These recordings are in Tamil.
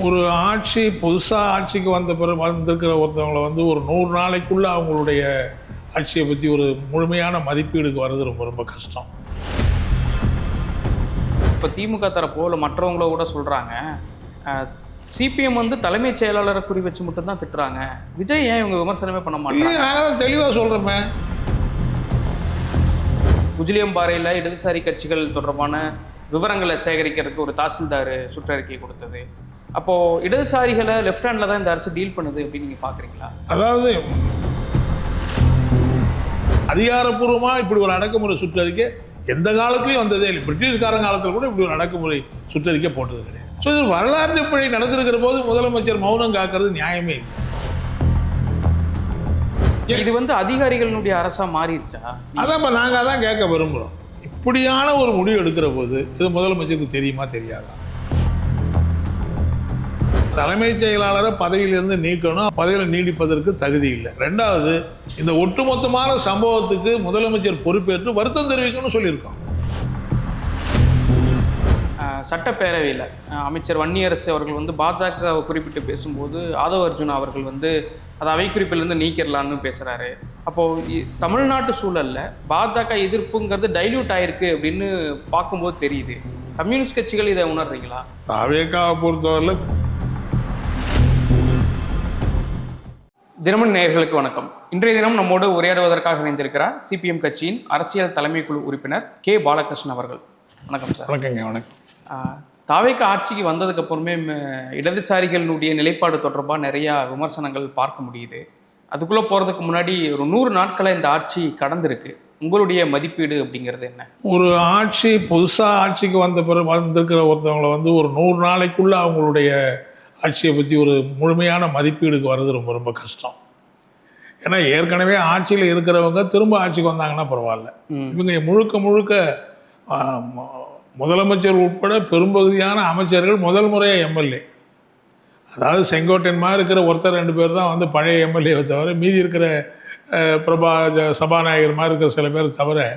ஒரு ஆட்சி புதுசாக ஆட்சிக்கு வந்த பிறகு வந்திருக்கிற ஒருத்தவங்களை வந்து ஒரு 100 நாளைக்குள்ளே அவங்களுடைய ஆட்சியை பற்றி ஒரு முழுமையான மதிப்பீடுக்கு வர்றது ரொம்ப ரொம்ப கஷ்டம். இப்போ திமுக தரப்போ இல்லை மற்றவங்கள கூட சொல்கிறாங்க, சிபிஎம் வந்து தலைமைச் செயலாளரை குறி வச்சு மட்டும்தான் திட்டுறாங்க, விஜய் ஏன் இவங்க விமர்சனமே பண்ண மாட்டாங்க? நாங்கள் தெளிவாக சொல்கிறோமே, உஜிலியம்பாறையில் இடதுசாரி கட்சிகள் தொடர்பான விவரங்களை சேகரிக்கிறதுக்கு ஒரு தாசில்தார் சுற்றறிக்கை கொடுத்தது. அப்போது இடதுசாரிகளை லெஃப்ட் ஹேண்டில் தான் இந்த அரசு டீல் பண்ணுது அப்படின்னு நீங்கள் பார்க்குறீங்களா? அதாவது அதிகாரப்பூர்வமாக இப்படி ஒரு அடக்குமுறை சுற்றறிக்கை எந்த காலத்துலையும் வந்ததே இல்லை. பிரிட்டிஷ்காரன் காலத்தில் கூட இப்படி ஒரு அடக்குமுறை சுற்றறிக்கை போட்டது கிடையாது. ஸோ இது வரலாற்று படி நடந்திருக்கிற போது முதலமைச்சர் மௌனம் காக்கிறது நியாயமே இல்லை. இது வந்து அதிகாரிகளினுடைய அரசாக மாறிடுச்சா? அதான் நாங்கள் அதான் கேட்க விரும்புகிறோம். இப்படியான ஒரு முடிவு எடுக்கிற போது இது முதலமைச்சருக்கு தெரியுமா தெரியாதா? தலைமைச் செயலாளரை பதவியிலிருந்து நீக்கணும், பதவியில் நீடிப்பதற்கு தகுதி இல்லை. ரெண்டாவது, இந்த ஒட்டுமொத்தமான சம்பவத்துக்கு முதலமைச்சர் பொறுப்பேற்று வருத்தம் தெரிவிக்கணும்னு சொல்லியிருக்கோம். சட்டப்பேரவையில் அமைச்சர் வன்னியரசு அவர்கள் வந்து பாஜகவை குறிப்பிட்டு பேசும்போது ஆதவ அர்ஜுனா அவர்கள் வந்து அதை அவை குறிப்பிலிருந்து நீக்கிடலான்னு பேசுகிறாரு. அப்போது தமிழ்நாட்டு சூழலில் பாஜக எதிர்ப்புங்கிறது டைல்யூட் ஆயிருக்கு அப்படின்னு பார்க்கும்போது தெரியுது. கம்யூனிஸ்ட் கட்சிகள் இதை உணர்றீங்களா? தாவேகாவை பொறுத்தவரையில். தினமணி நேயர்களுக்கு வணக்கம். இன்றைய தினம் நம்மோடு உரையாடுவதற்காக இணைந்திருக்கிறார் சிபிஎம் கட்சியின் அரசியல் தலைமை குழு உறுப்பினர் கே பாலகிருஷ்ணன் அவர்கள். வணக்கம் சார். வணக்கங்க. வணக்கம். தாவேகா ஆட்சிக்கு வந்ததுக்கு அப்புறமே இடதுசாரிகளுடைய நிலைப்பாடு தொடர்பாக நிறையா விமர்சனங்கள் பார்க்க முடியுது. அதுக்குள்ளே போகிறதுக்கு முன்னாடி ஒரு 100 நாட்களை இந்த ஆட்சி கடந்திருக்கு. உங்களுடைய மதிப்பீடு அப்படிங்கிறது என்ன? ஒரு ஆட்சி புதுசாக ஆட்சிக்கு வந்த பிறகு வந்திருக்கிற ஒருத்தவங்களை வந்து ஒரு 100 நாளைக்குள்ளே அவங்களுடைய ஆட்சியை பற்றி ஒரு முழுமையான மதிப்பீடுக்கு வர்றது ரொம்ப ரொம்ப கஷ்டம். ஏன்னா ஏற்கனவே ஆட்சியில் இருக்கிறவங்க திரும்ப ஆட்சிக்கு வந்தாங்கன்னா பரவாயில்ல. இவங்க முழுக்க முதலமைச்சர் உட்பட பெரும்பகுதியான அமைச்சர்கள் முதல் முறையாக எம்எல்ஏ. அதாவது செங்கோட்டையன் மாதிரி இருக்கிற ஒருத்தர் 2 பேர் தான் வந்து பழைய எம்எல்ஏவை தவிர, மீதி இருக்கிற சபாநாயகர் மாதிரி இருக்கிற சில பேர் தவிர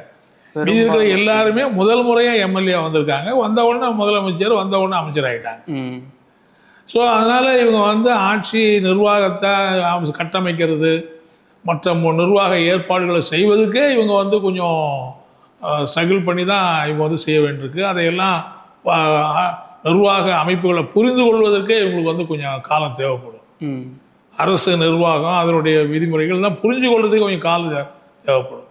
மீதி இருக்கிற எல்லாருமே முதல் முறையாக எம்எல்ஏ வந்திருக்காங்க. வந்த உடனே முதலமைச்சர், வந்த உடனே அமைச்சர் ஆகிட்டாங்க. ஸோ அதனால் இவங்க வந்து ஆட்சி நிர்வாகத்தை கட்டமைக்கிறது, மற்ற நிர்வாக ஏற்பாடுகளை செய்வதுக்கே இவங்க வந்து கொஞ்சம் ஸ்ட்ரகிள் பண்ணி தான் இவங்க வந்து செய்ய வேண்டியிருக்கு. அதையெல்லாம் நிர்வாக அமைப்புகளை புரிந்து கொள்வதற்கே இவங்களுக்கு வந்து கொஞ்சம் காலம் தேவைப்படும். அரசு நிர்வாகம் அதனுடைய விதிமுறைகள் தான் புரிஞ்சு கொள்வதற்கு கொஞ்சம் காலம் தேவைப்படும்.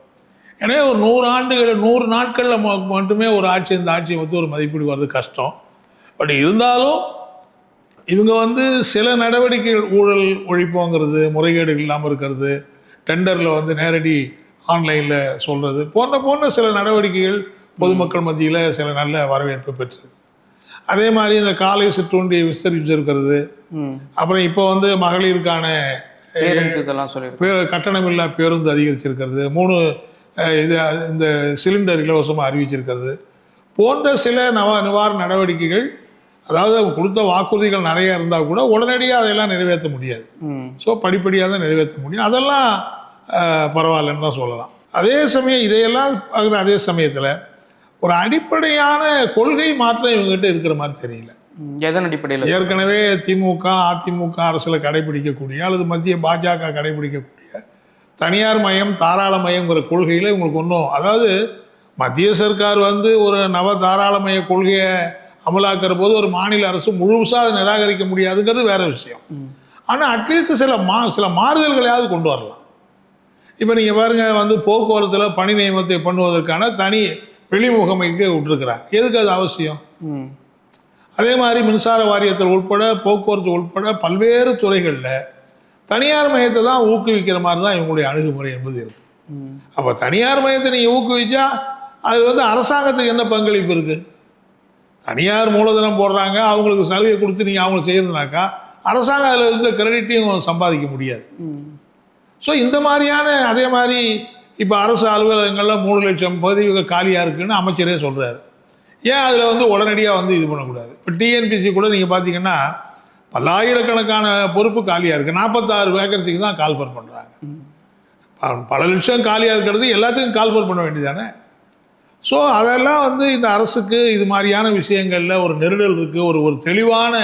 எனவே ஒரு 100 நாட்களில் மட்டுமே ஒரு ஆட்சி, இந்த ஆட்சியை வந்து ஒரு மதிப்பீடு வர்றது கஷ்டம். பட் இருந்தாலும் இவங்க வந்து சில நடவடிக்கைகள், ஊழல் ஒழிப்போங்கிறது, முறைகேடுகள் இல்லாமல் இருக்கிறது, டெண்டரில் வந்து நேரடி ஆன்லைனில் சொல்கிறது போன்ற சில நடவடிக்கைகள் பொதுமக்கள் மத்தியில் சில நல்ல வரவேற்பு பெற்றது. அதே மாதிரி இந்த காலை சிற்றுண்டியை விஸ்தரிச்சிருக்கிறது. அப்புறம் இப்போ வந்து மகளிருக்கான கட்டணமில்லா பேருந்து அதிகரிச்சிருக்கிறது, 3 இந்த சிலிண்டர் இலவசமாக அறிவிச்சிருக்கிறது போன்ற சில நிவாரண நடவடிக்கைகள். அதாவது அவங்க கொடுத்த வாக்குறுதிகள் நிறைய இருந்தால் கூட உடனடியாக அதையெல்லாம் நிறைவேற்ற முடியாது. ஸோ படிப்படியாக தான் நிறைவேற்ற முடியும். அதெல்லாம் பரவாயில்லன்னு தான் சொல்லலாம். அதே சமயம் இதையெல்லாம் அதே சமயத்தில் ஒரு அடிப்படையான கொள்கை மாற்றம் இவங்ககிட்ட இருக்கிற மாதிரி தெரியல. எதன் அடிப்படையில்? ஏற்கனவே திமுக அதிமுக அரசில் கடைபிடிக்கக்கூடிய அல்லது மத்திய பாஜக கடைபிடிக்கக்கூடிய தனியார் மயம் தாராளமயங்கிற கொள்கையில் இவங்களுக்கு ஒன்றும், அதாவது மத்திய சர்க்கார் வந்து ஒரு நவ தாராளமய கொள்கையை அமலாக்கிற போது ஒரு மாநில அரசு முழுசாக அதை நிராகரிக்க முடியாதுங்கிறது வேற விஷயம். ஆனால் அட்லீஸ்ட் சில மாறுதல்களையாவது கொண்டு வரலாம். இப்போ நீங்கள் பாருங்கள், வந்து போக்குவரத்தில் பணி நியமனத்தை பண்ணுவதற்கான தனி வெளிமுகமைக்கு விட்டுருக்கிறார். எதுக்கு அது அவசியம்? அதே மாதிரி மின்சார வாரியத்தில் உட்பட போக்குவரத்து உட்பட பல்வேறு துறைகளில் தனியார் மையத்தை தான் ஊக்குவிக்கிற மாதிரி தான் இவங்களுடைய அணுகுமுறை என்பது இருக்குது. அப்போ தனியார் மையத்தை நீங்கள் ஊக்குவிச்சா அது வந்து அரசாங்கத்துக்கு என்ன பங்களிப்பு இருக்குது? தனியார் மூலதனம் போடுறாங்க, அவங்களுக்கு சலுகை கொடுத்து நீங்கள் அவங்களுக்கு செய்யறதுனாக்கா அரசாங்கம் அதில் இருந்த கிரெடிட்டையும் சம்பாதிக்க முடியாது. ஸோ இந்த மாதிரியான, அதே மாதிரி இப்போ அரசு அலுவலகங்களில் 3 லட்சம் பதவிகள் காலியாக இருக்குதுன்னு அமைச்சரே சொல்கிறாரு. ஏன் அதில் வந்து உடனடியாக வந்து இது பண்ணக்கூடாது? இப்போ டிஎன்பிசி கூட நீங்கள் பார்த்தீங்கன்னா பல்லாயிரக்கணக்கான பொறுப்பு காலியாக இருக்குது, 46 வேகன்சிக்கு தான் கால்ஃபர் பண்ணுறாங்க. பல லட்சம் காலியாக இருக்கிறது எல்லாத்துக்கும் கால்ஃபர் பண்ண வேண்டியதானே? ஸோ அதெல்லாம் வந்து இந்த அரசுக்கு இது மாதிரியான விஷயங்களில் ஒரு நெருடல் இருக்குது. ஒரு தெளிவான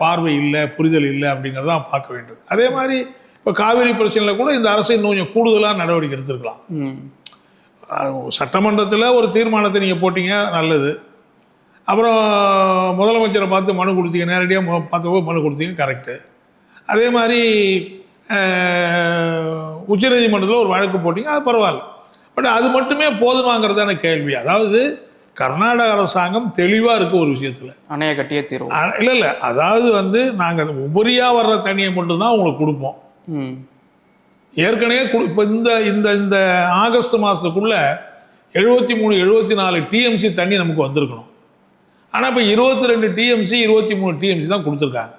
பார்வை இல்லை, புரிதல் இல்லை அப்படிங்கிறதான் பார்க்க வேண்டும். அதே மாதிரி இப்போ காவிரி பிரச்சனையில் கூட இந்த அரசு இன்னும் கொஞ்சம் கூடுதலாக நடவடிக்கை எடுத்துருக்கலாம். சட்டமன்றத்தில் ஒரு தீர்மானத்தை நீங்கள் போட்டீங்க, நல்லது. அப்புறம் முதலமைச்சரை பார்த்து மனு கொடுத்தீங்க, நேரடியாக பார்த்தப்போ மனு கொடுத்தீங்க, கரெக்டு. அதே மாதிரி உச்சநீதிமன்றத்தில் ஒரு வழக்கு போட்டிங்க, அது பரவாயில்ல. பட் அது மட்டுமே போதுமாங்கிறதான கேள்வி. அதாவது கர்நாடக அரசாங்கம் தெளிவாக இருக்குது ஒரு விஷயத்தில், அணைய கட்டியே தீர்வு. இல்லை அதாவது நாங்கள் உபரியாக வர்ற தண்ணியை மட்டும்தான் உங்களுக்கு கொடுப்போம். ஏற்கனவே இப்போ இந்த இந்த ஆகஸ்ட் மாதத்துக்குள்ளே 73 74 டிஎம்சி தண்ணி நமக்கு வந்திருக்கணும். ஆனால் இப்போ 22 டிஎம்சி 23 டிஎம்சி தான் கொடுத்துருக்காங்க.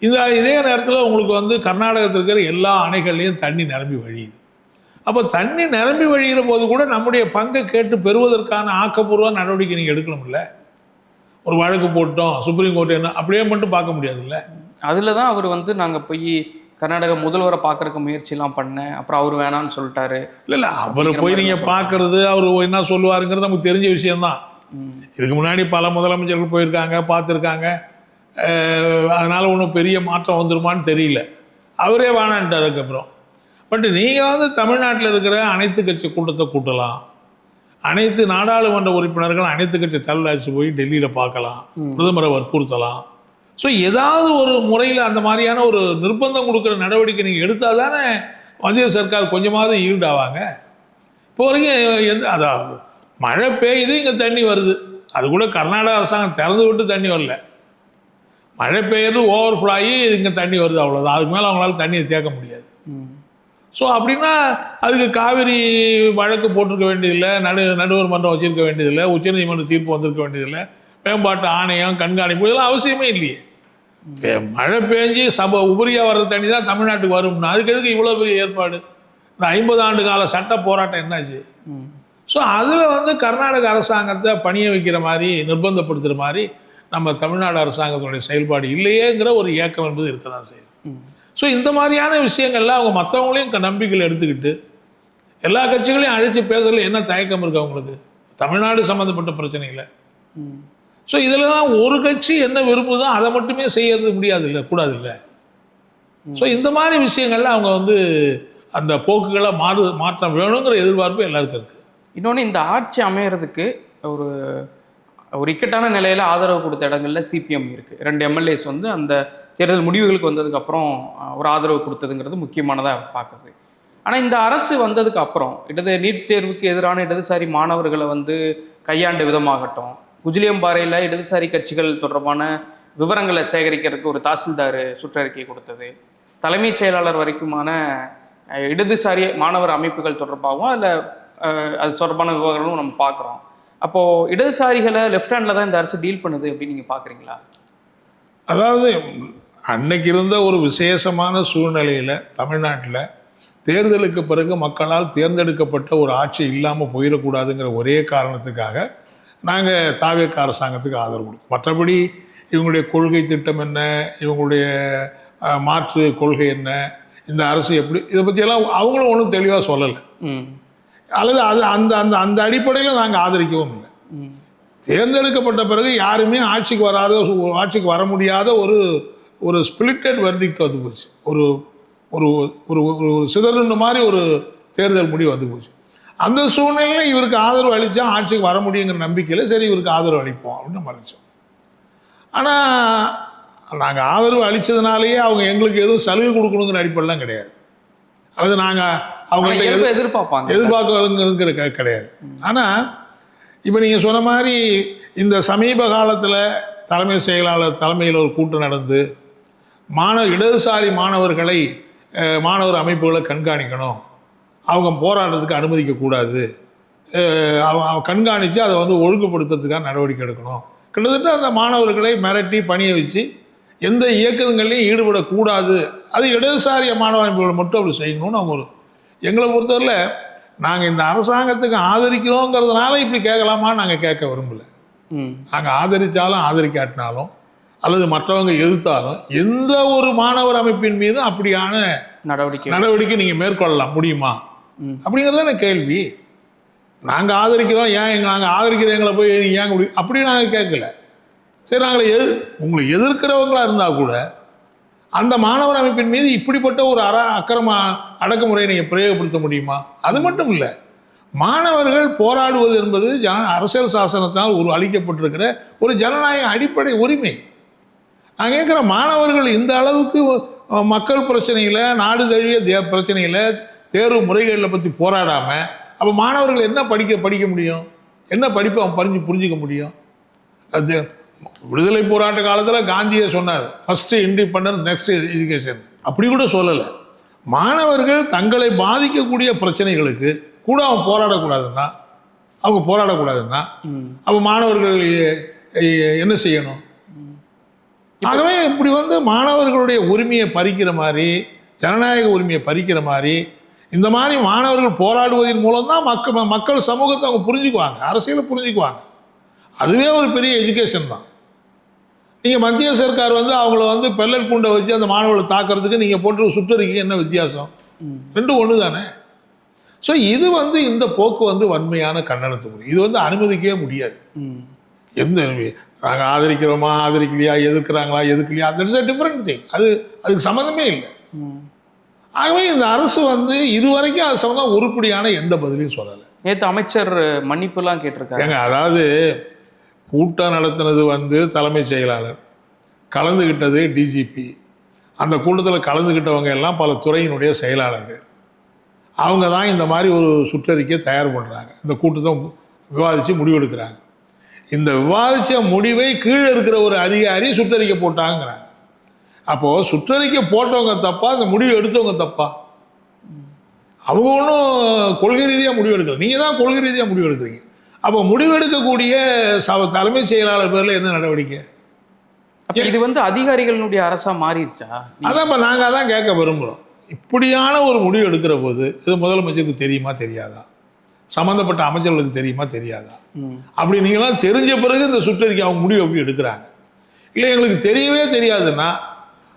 இதே நேரத்தில் உங்களுக்கு கர்நாடகத்தில் இருக்கிற எல்லா அணைகள்லையும் தண்ணி நிரம்பி வழியுது. அப்போ தண்ணி நிரம்பி வழிகிற போது கூட நம்முடைய பங்கை கேட்டு பெறுவதற்கான ஆக்கப்பூர்வ நடவடிக்கை நீங்கள் எடுக்கணும்ல. ஒரு வழக்கு போட்டோம், சுப்ரீம் கோர்ட் என்ன அப்படியே மட்டும் பார்க்க முடியாதுல்ல. அதில் தான் அவர் நாங்கள் போய் கர்நாடக முதல்வரை பார்க்கறக்கு முயற்சிலாம் பண்ணேன், அப்புறம் அவர் வேணான்னு சொல்லிட்டாரு. இல்லை அவரை போய் நீங்கள் பார்க்கறது, அவர் என்ன சொல்லுவாருங்கிறது நமக்கு தெரிஞ்ச விஷயம்தான். இதுக்கு முன்னாடி பல முதலமைச்சர்கள் போயிருக்காங்க, பார்த்துருக்காங்க. அதனால் ஒன்றும் பெரிய மாற்றம் வந்துருமான்னு தெரியல. அவரே வேணான்ட்டார் அதுக்கப்புறம். பட் நீங்கள் தமிழ்நாட்டில் இருக்கிற அனைத்து கட்சி கூட்டத்தை கூட்டலாம், அனைத்து நாடாளுமன்ற உறுப்பினர்கள் அனைத்து கட்சி தலைவராட்சி போய் டெல்லியில் பார்க்கலாம், பிரதமரை வற்புறுத்தலாம். ஸோ ஏதாவது ஒரு முறையில் அந்த மாதிரியான ஒரு நிர்பந்தம் கொடுக்குற நடவடிக்கை நீங்கள் எடுத்தால் தானே மத்திய சர்க்கார் கொஞ்சமாவது ஈல்டாவாங்க. இப்போ வரைக்கும் அதாவது மழை பெய்யுது, இங்கே தண்ணி வருது. அது கூட கர்நாடக அரசாங்கம் திறந்து விட்டு தண்ணி வரல. மழை பெய்யுறது ஓவர்ஃப்ளோ ஆகி இங்கே தண்ணி வருது, அவ்வளோதான். அதுக்கு மேலே அவங்களால தண்ணியை தேக்க முடியாது. ஸோ அப்படின்னா அதுக்கு காவிரி வழக்கு போட்டிருக்க வேண்டியதில்லை, நடுவர் மன்றம் வச்சுருக்க வேண்டியதில்லை, உச்சநீதிமன்ற தீர்ப்பு வந்திருக்க வேண்டியதில்லை, மேம்பாட்டு ஆணையம் கண்காணிப்பு இதெல்லாம் அவசியமே இல்லையே. மழை பெஞ்சு உபரியாக வர்ற தண்ணி தான் தமிழ்நாட்டுக்கு வரும்னா அதுக்கு எதுக்கு இவ்வளோ பெரிய ஏற்பாடு? இந்த 50 ஆண்டு கால சட்ட போராட்டம் என்னாச்சு? ஸோ அதில் கர்நாடக அரசாங்கத்தை பணிய வைக்கிற மாதிரி, நிர்பந்தப்படுத்துகிற மாதிரி நம்ம தமிழ்நாடு அரசாங்கத்தினுடைய செயல்பாடு இல்லையேங்கிற ஒரு ஏக்கம் என்பது இருக்க தான் செய்யுது. ஸோ இந்த மாதிரியான விஷயங்கள்லாம் அவங்க மற்றவங்களையும் நம்பிக்கையில் எடுத்துக்கிட்டு எல்லா கட்சிகளையும் அழைச்சி பேசல என்ன தயக்கம் இருக்குது அவங்களுக்கு தமிழ்நாடு சம்மந்தப்பட்ட பிரச்சனைகளை? ஸோ இதில் தான் ஒரு கட்சி என்ன விரும்புதோ அதை மட்டுமே செய்யறது முடியாது இல்லை, கூடாது இல்லை. ஸோ இந்த மாதிரி விஷயங்கள்ல அவங்க அந்த போக்குகளை மாற்றம் வேணுங்கிற எதிர்பார்ப்பு எல்லாருக்கும் இருக்குது. இன்னொன்று, இந்த ஆட்சி அமையறதுக்கு ஒரு இக்கட்டான நிலையில் ஆதரவு கொடுத்த இடங்களில் சிபிஎம் இருக்குது. 2 எம்எல்ஏஸ் அந்த தேர்தல் முடிவுகளுக்கு வந்ததுக்கப்புறம் ஒரு ஆதரவு கொடுத்ததுங்கிறது முக்கியமானதாக பார்க்குது. ஆனால் இந்த அரசு வந்ததுக்கு அப்புறம் நீட் தேர்வுக்கு எதிரான இடதுசாரி மாணவர்களை கையாண்ட விதமாகட்டும், குஜிலியம்பாறையில் இடதுசாரி கட்சிகள் தொடர்பான விவரங்களை சேகரிக்கிறதுக்கு ஒரு தாசில்தார் சுற்றறிக்கை கொடுத்தது, தலைமைச் செயலாளர் வரைக்குமான இடதுசாரி மாணவர் அமைப்புகள் தொடர்பாகவும் அதில் அது தொடர்பான விவரங்களும் நம்ம பார்க்குறோம். அப்போது இடதுசாரிகளை லெஃப்ட் ஹேண்டில் தான் இந்த அரசு டீல் பண்ணுது அப்படின்னு நீங்கள் பார்க்குறீங்களா? அதாவது அன்னைக்கு இருந்த ஒரு விசேஷமான சூழ்நிலையில் தமிழ்நாட்டில் தேர்தலுக்கு பிறகு மக்களால் தேர்ந்தெடுக்கப்பட்ட ஒரு ஆட்சி இல்லாமல் போயிடக்கூடாதுங்கிற ஒரே காரணத்துக்காக நாங்கள் தாவேக அரசாங்கத்துக்கு ஆதரவு கொடுத்தோம். மற்றபடி இவங்களுடைய கொள்கை திட்டம் என்ன, இவங்களுடைய மாற்று கொள்கை என்ன, இந்த அரசு எப்படி, இதை பற்றியெல்லாம் அவங்களும் ஒன்றும் தெளிவாக சொல்லலை. அல்லது அது அந்த அந்த அந்த அடிப்படையில் நாங்கள் ஆதரிக்கவும் இல்லை. தேர்ந்தெடுக்கப்பட்ட பிறகு யாருமே ஆட்சிக்கு வர முடியாத ஒரு ஸ்பிளிட்டட் வெர்டிக்ட் வந்து போச்சு. ஒரு ஒரு ஒரு சிதறுன்ற மாதிரி ஒரு தேர்தல் முடிவு வந்து போச்சு. அந்த சூழ்நிலையில் இவருக்கு ஆதரவு அளித்தா ஆட்சிக்கு வர முடியுங்கிற நம்பிக்கையில் சரி இவருக்கு ஆதரவு அளிப்போம் அப்படின்னு மறைச்சோம். ஆனால் நாங்கள் ஆதரவு அளித்ததுனாலேயே அவங்க எங்களுக்கு எதுவும் சலுகை கொடுக்கணுங்கிற அடிப்படைலாம் கிடையாது. அது நாங்கள் அவங்கள்ட்ட எதிர்பார்க்கறதுங்கிற கிடையாது. ஆனால் இப்போ நீங்கள் சொன்ன மாதிரி இந்த சமீப காலத்தில் தலைமை செயலாளர் தலைமையில் ஒரு கூட்டம் நடந்து இடதுசாரி மாணவர் அமைப்புகளை கண்காணிக்கணும், அவங்க போராட்டத்துக்கு அனுமதிக்கக்கூடாது, அவங்க கண்காணித்து அதை ஒழுங்குபடுத்துறதுக்காக நடவடிக்கை எடுக்கணும், கிட்டத்தட்ட அந்த மாணவர்களை மிரட்டி பணியை வச்சு எந்த இயக்கங்கள்லையும் ஈடுபடக்கூடாது, அது இடதுசாரி மாணவ அமைப்புகளை மட்டும் அப்படி செய்யணும்னு அவங்க எங்களை பொறுத்தவரையில் நாங்கள் இந்த அரசாங்கத்துக்கு ஆதரிக்கிறோங்கிறதுனால இப்படி கேட்கலாமான்னு நாங்கள் கேட்க விரும்பலை. நாங்கள் ஆதரித்தாலும் ஆதரிக்காட்டினாலும் அல்லது மற்றவங்க எதிர்த்தாலும் எந்த ஒரு மாணவர் அமைப்பின் மீது அப்படியான நடவடிக்கை நீங்கள் மேற்கொள்ளலாம் முடியுமா அப்படிங்கிறது தான் கேள்வி. நாங்கள் ஆதரிக்கிறோம், நாங்கள் ஆதரிக்கிற எங்களை போய் ஏன் அப்படி நாங்கள் கேட்கல. சரி, நாங்கள் உங்களை எதிர்க்கிறவங்களா இருந்தால் கூட அந்த மாணவர் அமைப்பின் மீது இப்படிப்பட்ட ஒரு அக்கிரம அடக்குமுறையை நீங்கள் பிரயோகப்படுத்த முடியுமா? அது மட்டும் இல்லை, மாணவர்கள் போராடுவது என்பது அரசியல் சாசனத்தால் அளிக்கப்பட்டிருக்கிற ஒரு ஜனநாயக அடிப்படை உரிமை. நான் கேட்குற, மாணவர்கள் இந்த அளவுக்கு மக்கள் பிரச்சனையில், நாடு தழுவிய பிரச்சனையில், தேர்வு முறைகளில் பற்றி போராடாமல் அப்போ மாணவர்கள் என்ன படிக்க முடியும்? என்ன படிப்பை அவன் புரிஞ்சிக்க முடியும்? அது விடுதலை போராட்ட காலத்தில் காந்தியை சொன்னார், ஃபஸ்ட்டு இண்டிபெண்டன்ஸ் நெக்ஸ்ட் எஜுகேஷன். அப்படி கூட சொல்லலை. மாணவர்கள் தங்களை பாதிக்கக்கூடிய பிரச்சனைகளுக்கு கூட அவங்க போராடக்கூடாதுன்னா அப்போ மாணவர்கள் என்ன செய்யணும்? ஆகவே இப்படி மாணவர்களுடைய உரிமையை பறிக்கிற மாதிரி, ஜனநாயக உரிமையை பறிக்கிற மாதிரி, இந்த மாதிரி மாணவர்கள் போராடுவதன் மூலம் தான் மக்கள் சமூகத்தை அவங்க புரிஞ்சுக்குவாங்க, அரசியலை புரிஞ்சுக்குவாங்க. அதுவே ஒரு பெரிய எஜுகேஷன் தான். நீங்கள் மத்திய சர்க்கார் அவங்கள பெல்லட் குண்டை வச்சு அந்த மாணவர்களை தாக்கிறதுக்கு நீங்கள் போட்டு சுற்றறிக்கை என்ன வித்தியாசம்? ரெண்டும் ஒன்று தானே. ஸோ இது இந்த போக்கு வன்மையான கண்டனத்துக்குரிய. இது அனுமதிக்கவே முடியாது. எந்த நாங்கள் ஆதரிக்கிறோமா, ஆதரிக்கலையா, எதிர்க்கிறாங்களா, எதுக்கலையா, தட்ஸ் அ டிஃப்ரெண்ட் திங். அதுக்கு சம்மந்தமே இல்லை. ஆகவே இந்த அரசு இதுவரைக்கும் அது சம்மந்தம் உருப்படியான எந்த பதிலையும் சொல்லலை. நேற்று அமைச்சர் மன்னிப்புலாம் கேட்டிருக்காங்க. அதாவது கூட்டம் நடத்தினது தலைமைச் செயலாளர், கலந்துக்கிட்டது டிஜிபி, அந்த கூட்டத்தில் கலந்துக்கிட்டவங்க எல்லாம் பல துறையினுடைய செயலாளர்கள். அவங்க தான் இந்த மாதிரி ஒரு சுற்றறிக்கையை தயார் பண்ணுறாங்க, இந்த கூட்டத்தை விவாதித்து முடிவெடுக்கிறாங்க. இந்த விவாதித்த முடிவை கீழே இருக்கிற ஒரு அதிகாரி சுற்றறிக்கை போட்டாங்கிறாங்க. அப்போது சுற்றறிக்கை போட்டவங்க தப்பா, அந்த முடிவு எடுத்தவங்க தப்பா? அவங்க ஒன்றும் கொள்கை ரீதியாக முடிவு எடுக்கல, நீங்கள் தான் கொள்கை ரீதியாக முடிவு எடுக்கிறீங்க. அப்போ முடிவெடுக்கக்கூடிய தலைமைச் செயலாளர் பேரில் என்ன நடவடிக்கை? இது அதிகாரிகளுடைய அரசா மாறிடுச்சா? அதான் நாங்கள் அதான் கேட்க விரும்புகிறோம். இப்படியான ஒரு முடிவு எடுக்கிற போது இது முதலமைச்சருக்கு தெரியுமா தெரியாதா? சம்மந்தப்பட்ட அமைச்சர்களுக்கு தெரியுமா தெரியாதா? அப்படி நீங்களாம் தெரிஞ்ச பிறகு இந்த சுற்றறிக்கை அவங்க முடிவு எப்படி எடுக்கிறாங்க? இல்லை எங்களுக்கு தெரியவே தெரியாதுன்னா,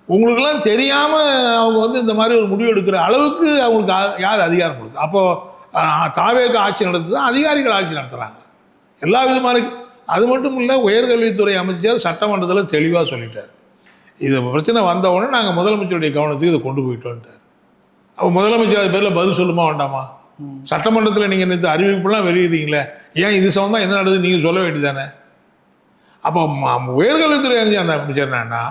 உங்களுக்கெல்லாம் தெரியாமல் அவங்க இந்த மாதிரி ஒரு முடிவு எடுக்கிற அளவுக்கு அவங்களுக்கு யார் அதிகாரம் கொடுக்கு? அப்போது தாவேக ஆட்சி நடத்துது, அதிகாரிகள் ஆட்சி நடத்துகிறாங்க எல்லா விதமான. அது மட்டும் இல்லை, உயர்கல்வித்துறை அமைச்சர் சட்டமன்றத்தில் தெளிவாக சொல்லிட்டார், இது பிரச்சனை வந்த உடனே நாங்கள் முதலமைச்சருடைய கவனத்துக்கு இதை கொண்டு போயிட்டோன்ட்டார். அப்போ முதலமைச்சர் அது பேரில் பதில் சொல்லுமா வேண்டாமா? சட்டமன்றத்தில் நீங்கள் நேற்று அறிவிப்புலாம் வெளியிடுறீங்களே, ஏன் இது சம்பந்தமாக என்ன நடக்குது நீங்கள் சொல்ல வேண்டியதானே? அப்போ உயர்கல்வித்துறை அமைச்சர் என்னன்னா,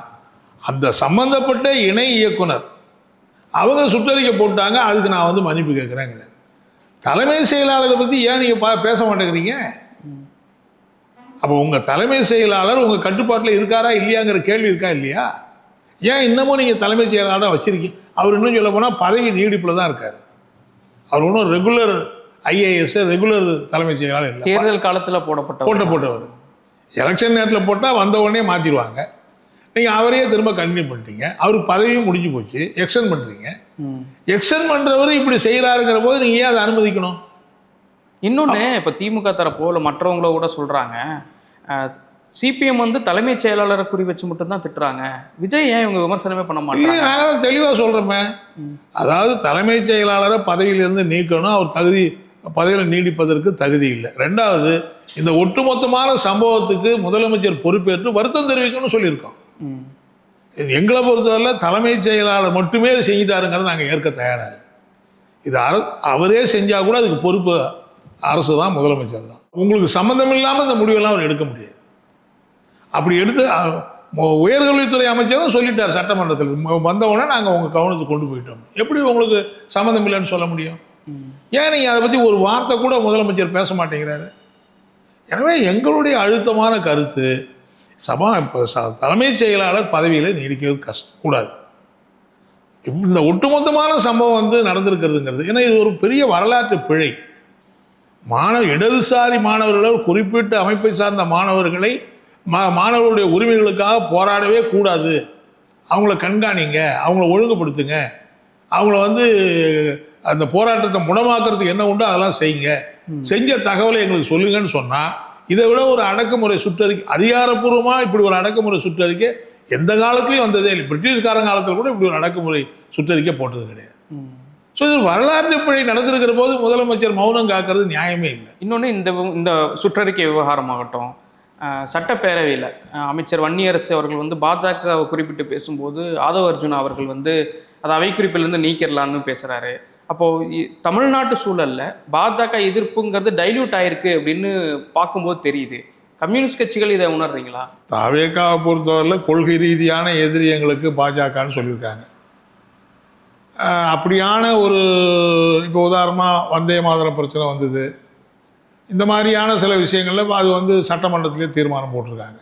அந்த சம்பந்தப்பட்ட இணை இயக்குனர் அவங்க சுற்றறிக்கை போட்டாங்க, அதுக்கு நான் மன்னிப்பு கேட்குறேங்கிறேன். தலைமை செயலாளரை பற்றி ஏன் நீங்கள் பேச மாட்டேங்கிறீங்க? அப்போ உங்கள் தலைமை செயலாளர் உங்கள் கட்டுப்பாட்டில் இருக்காரா இல்லையாங்கிற கேள்வி இருக்கா இல்லையா? ஏன் இன்னமும் நீங்கள் தலைமைச் செயலாளராக வச்சுருக்கீங்க? அவர் இன்னும் சொல்ல போனால் பதவி நீடிப்பில் தான் இருக்கார். அவர் ஒன்றும் ரெகுலர் ஐஏஎஸ் ரெகுலர் தலைமைச் செயலாளர் இல்லை. தேர்தல் காலத்தில் போட்டவர். எலெக்ஷன் நேரத்தில் போட்டால் வந்த உடனே மாற்றிடுவாங்க. நீங்கள் அவரையே திரும்ப கண்டினியூ பண்ணிட்டீங்க, அவருக்கு பதவியும் முடிஞ்சு போச்சு, எக்ஸ்டெண்ட் பண்ணுறீங்க. எக்ஸ்டெண்ட் பண்ணுறவர் இப்படி செய்கிறாருங்கிற போது நீங்கள் ஏன் அதை அனுமதிக்கணும்? இன்னொன்று, இப்போ திமுக தரப்போ இல்லை மற்றவங்களோ கூட சொல்கிறாங்க, சிபிஎம் தலைமைச் செயலாளரை குறி வச்சு மட்டும்தான் திட்டுறாங்க, விஜய் ஏன் இவங்க விமர்சனமே பண்ண மாட்டாங்க? நாங்கள் தான் தெளிவாக சொல்கிறோமே, அதாவது தலைமைச் செயலாளரை பதவியிலிருந்து நீக்கணும், அவர் பதவியில் நீடிப்பதற்கு தகுதி இல்லை. ரெண்டாவது, இந்த ஒட்டுமொத்தமான சம்பவத்துக்கு முதலமைச்சர் பொறுப்பேற்று வருத்தம் தெரிவிக்கணும்னு சொல்லியிருக்கோம். எங்களை பொறுத்தவரை தலைமைச் செயலாளர் மட்டுமே செஞ்சிட்டாருங்கிறத நாங்கள் ஏற்க தயாராக. இது அவரே செஞ்சால் கூட அதுக்கு பொறுப்பு அரசு தான், முதலமைச்சர் தான். உங்களுக்கு சம்மந்தம் இல்லாமல் இந்த முடிவெல்லாம் அவர் எடுக்க முடியாது. அப்படி எடுத்து உயர்கல்வித்துறை அமைச்சரும் சொல்லிட்டார் சட்டமன்றத்தில், வந்தவுடனே நாங்கள் உங்கள் கவனத்துக்கு கொண்டு போயிட்டோம். எப்படி உங்களுக்கு சம்மந்தம் இல்லைன்னு சொல்ல முடியும்? ஏன் நீங்கள் அதை பற்றி ஒரு வார்த்தை கூட முதலமைச்சர் பேச மாட்டேங்கிறாரு? எனவே எங்களுடைய அழுத்தமான கருத்து, இப்போ தலைமைச் செயலாளர் பதவியில் நீடிக்க கூடாது. இந்த ஒட்டுமொத்தமான சம்பவம் நடந்திருக்கிறதுங்கிறது, ஏன்னா இது ஒரு பெரிய வரலாற்று பிழை. இடதுசாரி மாணவர்கள், குறிப்பிட்ட அமைப்பை சார்ந்த மாணவர்களை மாணவர்களுடைய உரிமைகளுக்காக போராடவே கூடாது, அவங்கள கண்காணிங்க, அவங்கள ஒழுங்குபடுத்துங்க, அவங்கள அந்த போராட்டத்தை முடமாக்குறதுக்கு என்ன உண்டோ அதெல்லாம் செய்யுங்க, செஞ்ச தகவலை எங்களுக்கு சொல்லுங்கன்னு சொன்னால், இதை விட ஒரு அடக்குமுறை சுற்றறிக்கை, அதிகாரப்பூர்வமாக இப்படி ஒரு அடக்குமுறை சுற்றறிக்கை எந்த காலத்துலையும் வந்ததே இல்லை. பிரிட்டிஷ்காரன் காலத்தில் கூட இப்படி ஒரு அடக்குமுறை சுற்றறிக்கை போட்டது கிடையாது. ஸோ இது வரலாற்று பிழை நடந்திருக்கிற போது முதலமைச்சர் மௌனம் காக்கிறது நியாயமே இல்லை. இன்னொன்று, இந்த சுற்றறிக்கை விவகாரமாகட்டும், சட்டப்பேரவையில் அமைச்சர் வன்னியரசு அவர்கள் வந்து பாஜகவை குறிப்பிட்டு பேசும்போது ஆதவ அர்ஜுனா அவர்கள் வந்து அதை அவை குறிப்பிலிருந்து நீக்கிடலான்னு பேசுகிறாரு. அப்போது தமிழ்நாட்டு சூழலில் பாஜக எதிர்ப்புங்கிறது டைல்யூட் ஆயிருக்கு அப்படின்னு பார்க்கும்போது தெரியுது. கம்யூனிஸ்ட் கட்சிகள் இதை உணர்றீங்களா? தாவேக்காவை பொறுத்தவரையில் கொள்கை ரீதியான எதிரி எங்களுக்கு பாஜகன்னு சொல்லியிருக்காங்க. அப்படியான ஒரு இப்போ உதாரணமாக வந்தே மாதரம் பிரச்சனை வந்தது. இந்த மாதிரியான சில விஷயங்களில் அது வந்து சட்டமன்றத்திலே தீர்மானம் போட்டிருக்காங்க.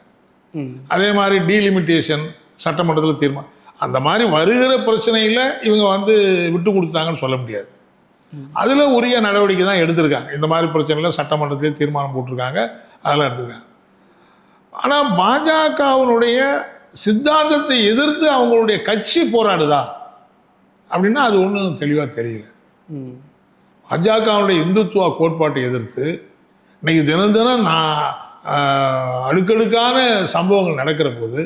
அதே மாதிரி டீலிமிட்டேஷன் சட்டமன்றத்தில் தீர்மானம், அந்த மாதிரி வருகிற பிரச்சனையில் இவங்க வந்து விட்டு கொடுத்தாங்கன்னு சொல்ல முடியாது. அதில் உரிய நடவடிக்கை தான் எடுத்திருக்காங்க. இந்த மாதிரி பிரச்சனையில் சட்டமன்றத்திலே தீர்மானம் போட்டிருக்காங்க, அதெல்லாம் எடுத்திருக்காங்க. ஆனால் பாஜகவினுடைய சித்தாந்தத்தை எதிர்த்து அவங்களுடைய கட்சி போராடுதா அப்படின்னா அது ஒன்றும் தெளிவாக தெரியல. பாஜகவுடைய இந்துத்துவ கோட்பாட்டை எதிர்த்து இன்னைக்கு தினம் தினம் அடுக்கடுக்கான சம்பவங்கள் நடக்கிற போது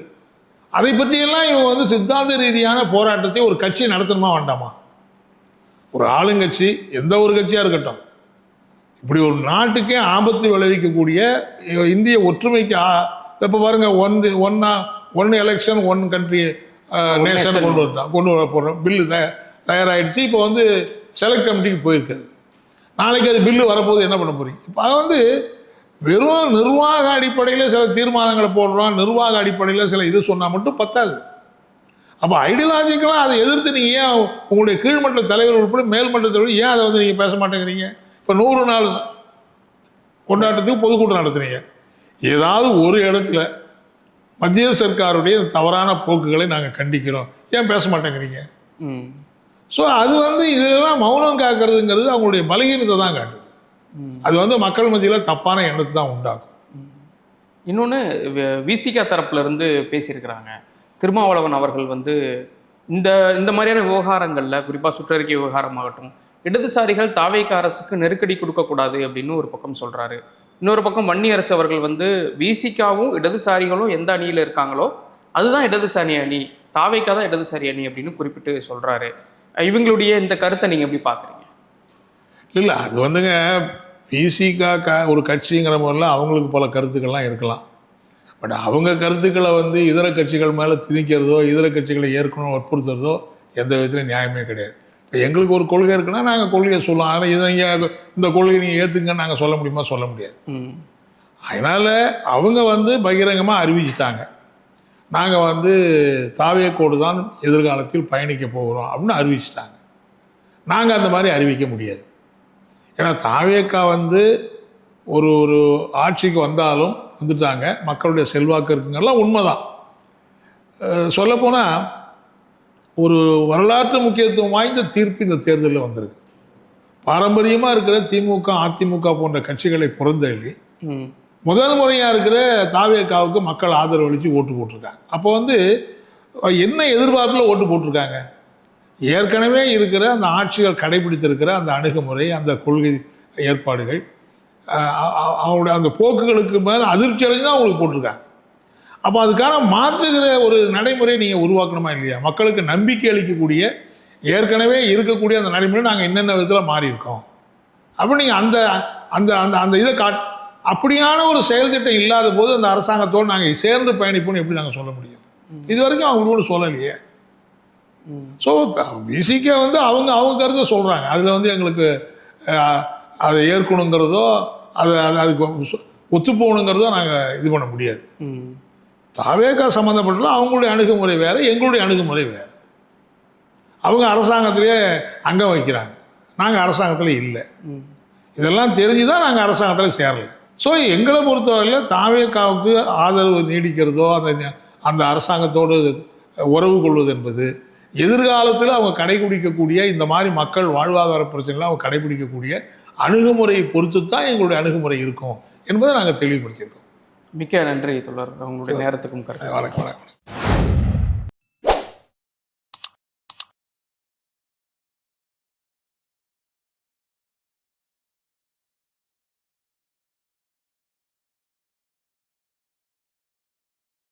அதை பற்றியெல்லாம் இவங்க வந்து சித்தாந்த ரீதியான போராட்டத்தை ஒரு கட்சி நடத்தணுமா வேண்டாமா? ஒரு ஆளுங்கட்சி, எந்த ஒரு கட்சியாக இருக்கட்டும், இப்படி ஒரு நாட்டுக்கே ஆபத்து விளைவிக்கக்கூடிய இந்திய ஒற்றுமைக்கு இப்போ பாருங்க, one election one country nation கொண்டு வர போகிறோம் பில்லு தயாராகிடுச்சு. இப்போ வந்து செலக்ட் கமிட்டிக்கு போயிருக்குது. நாளைக்கு அது பில்லு வரப்போது என்ன பண்ண போறீங்க? இப்போ அதை வந்து வெறும் நிர்வாக அடிப்படையில் சில தீர்மானங்களை போடுறோம், நிர்வாக அடிப்படையில் சில இது சொன்னால் மட்டும் பத்தாது. அப்போ ஐடியாலஜிக்கலாக அதை எதிர்த்து நீங்கள் ஏன் உங்களுடைய கீழ்மட்ட தலைவர் உட்பட மேல்மட்ட தலைவர் ஏன் அதை வந்து நீங்கள் பேச மாட்டேங்கிறீங்க? இப்போ 100 நாள் கொண்டாட்டத்துக்கு பொதுக்கூட்டம் நடத்துறீங்க. ஏதாவது ஒரு இடத்துல மத்திய சர்க்காருடைய தவறான போக்குகளை நாங்கள் கண்டிக்கிறோம், ஏன் பேச மாட்டேங்கிறீங்க? ஸோ அது வந்து இதெல்லாம் மௌனம் காக்கிறதுங்கிறது அவங்களுடைய பலகீனத்தை தான் காட்டுது. அது வந்து மக்கள் மத்தியில் தப்பான எண்ணத்தை தான் உண்டாகும். இன்னொன்று, விசிகா தரப்புல இருந்து பேசியிருக்கிறாங்க. திருமாவளவன் அவர்கள் வந்து இந்த மாதிரியான விவகாரங்களில், குறிப்பாக சுற்றறிக்கை விவகாரமாகட்டும், இடதுசாரிகள் தாவேக அரசுக்கு நெருக்கடி கொடுக்கக்கூடாது அப்படின்னு ஒரு பக்கம் சொல்கிறாரு. இன்னொரு பக்கம் வன்னியரசு அவர்கள் வந்து விசிகாவும் இடதுசாரிகளும் எந்த அணியில் இருக்காங்களோ அதுதான் இடதுசாரி அணி, தாவேகா தான் இடதுசாரி அணி அப்படின்னு குறிப்பிட்டு சொல்கிறாரு. இவங்களுடைய இந்த கருத்தை நீங்கள் எப்படி பார்க்குறீங்க? இல்லை, அது வந்துங்க விசிகா ஒரு கட்சிங்கிற முறையில் அவங்களுக்கு பல கருத்துக்கள்லாம் இருக்கலாம். பட் அவங்க கருத்துக்களை வந்து இதர கட்சிகள் மேலே திணிக்கிறதோ, இதர கட்சிகளை ஏற்கனவே வற்புறுத்துறதோ எந்த விதத்துலையும் நியாயமே கிடையாது. இப்போ எங்களுக்கு ஒரு கொள்கை இருக்குன்னா நாங்கள் கொள்கையை சொல்லலாம். ஆனால் இதை நீங்கள் இந்த கொள்கையை நீங்கள் ஏற்றுங்கன்னு நாங்கள் சொல்ல முடியுமா? சொல்ல முடியாது. அதனால் அவங்க வந்து பகிரங்கமாக அறிவிச்சிட்டாங்க, நாங்கள் வந்து தாவேக்கோடு தான் எதிர்காலத்தில் பயணிக்க போகிறோம் அப்படின்னு அறிவிச்சிட்டாங்க. நாங்கள் அந்த மாதிரி அறிவிக்க முடியாது. ஏன்னா தாவேக்கா வந்து ஒரு ஆட்சிக்கு வந்தாலும் வந்துட்டாங்க, மக்களுடைய செல்வாக்கு இருக்குங்கெல்லாம் உண்மைதான். சொல்லப்போனால் ஒரு வரலாற்று முக்கியத்துவம் வாய்ந்த தீர்ப்பு இந்த தேர்தலில் வந்திருக்கு. பாரம்பரியமாக இருக்கிற திமுக, அதிமுக போன்ற கட்சிகளை புறந்தள்ளி முதல் முறையாக இருக்கிற தாவேக்காவுக்கு மக்கள் ஆதரவு அளித்து ஓட்டு போட்டிருக்காங்க. அப்போ வந்து என்ன எதிர்பார்ப்பில் ஓட்டு போட்டிருக்காங்க? ஏற்கனவே இருக்கிற அந்த ஆட்சிகள் கடைபிடித்திருக்கிற அந்த அணுகுமுறை, அந்த கொள்கை ஏற்பாடுகள், அவங்களுடைய அந்த போக்குகளுக்கு மேலே அதிர்ச்சி அடைஞ்சு தான் அவங்களுக்கு போட்டிருக்காங்க. அப்போ அதுக்கான மாற்றுகிற ஒரு நடைமுறையை நீங்கள் உருவாக்கணுமா இல்லையா? மக்களுக்கு நம்பிக்கை அளிக்கக்கூடிய ஏற்கனவே இருக்கக்கூடிய அந்த நடைமுறை நாங்கள் என்னென்ன விதத்தில் மாறி இருக்கோம் அப்படின்னு நீங்கள் அந்த அந்த அந்த அந்த இதை அப்படியான ஒரு செயல் திட்டம் இல்லாத போது அந்த அரசாங்கத்தோடு நாங்கள் சேர்ந்து பயணிப்போம்னு எப்படி நாங்கள் சொல்ல முடியும்? இது வரைக்கும் அவங்களோட சொல்லலையே. ஸோ விசிகா வந்து அவங்க கருத்தை சொல்கிறாங்க. அதில் வந்து எங்களுக்கு அதை ஏற்கணுங்கிறதோ அதுக்கு ஒத்துப்போகணுங்கிறதோ நாங்கள் இது பண்ண முடியாது. தாவேகா சம்மந்தப்பட்டல அவங்களுடைய அணுகுமுறை வேறு, எங்களுடைய அணுகுமுறை வேறு. அவங்க அரசாங்கத்திலே அங்கம் வைக்கிறாங்க, நாங்கள் அரசாங்கத்தில் இல்லை. இதெல்லாம் தெரிஞ்சு தான் நாங்கள் அரசாங்கத்தில் சேரலை. ஸோ எங்களை பொறுத்தவரையில் தாவேகாவுக்கு ஆதரவு நீடிக்கிறதோ அந்த அரசாங்கத்தோடு உறவு கொள்வது என்பது எதிர்காலத்தில் அவங்க கடைபிடிக்கக்கூடிய இந்த மாதிரி மக்கள் வாழ்வாதார பிரச்சனைகளை அவங்க கடைபிடிக்கக்கூடிய அணுகுமுறையை பொறுத்து தான் எங்களுடைய அணுகுமுறை இருக்கும் என்பதை நாங்கள் தெளிவுபடுத்தியிருக்கோம். மிக்க நன்றி தோழர், உங்களுடைய நேரத்துக்கும் கருத்து. வணக்கம்.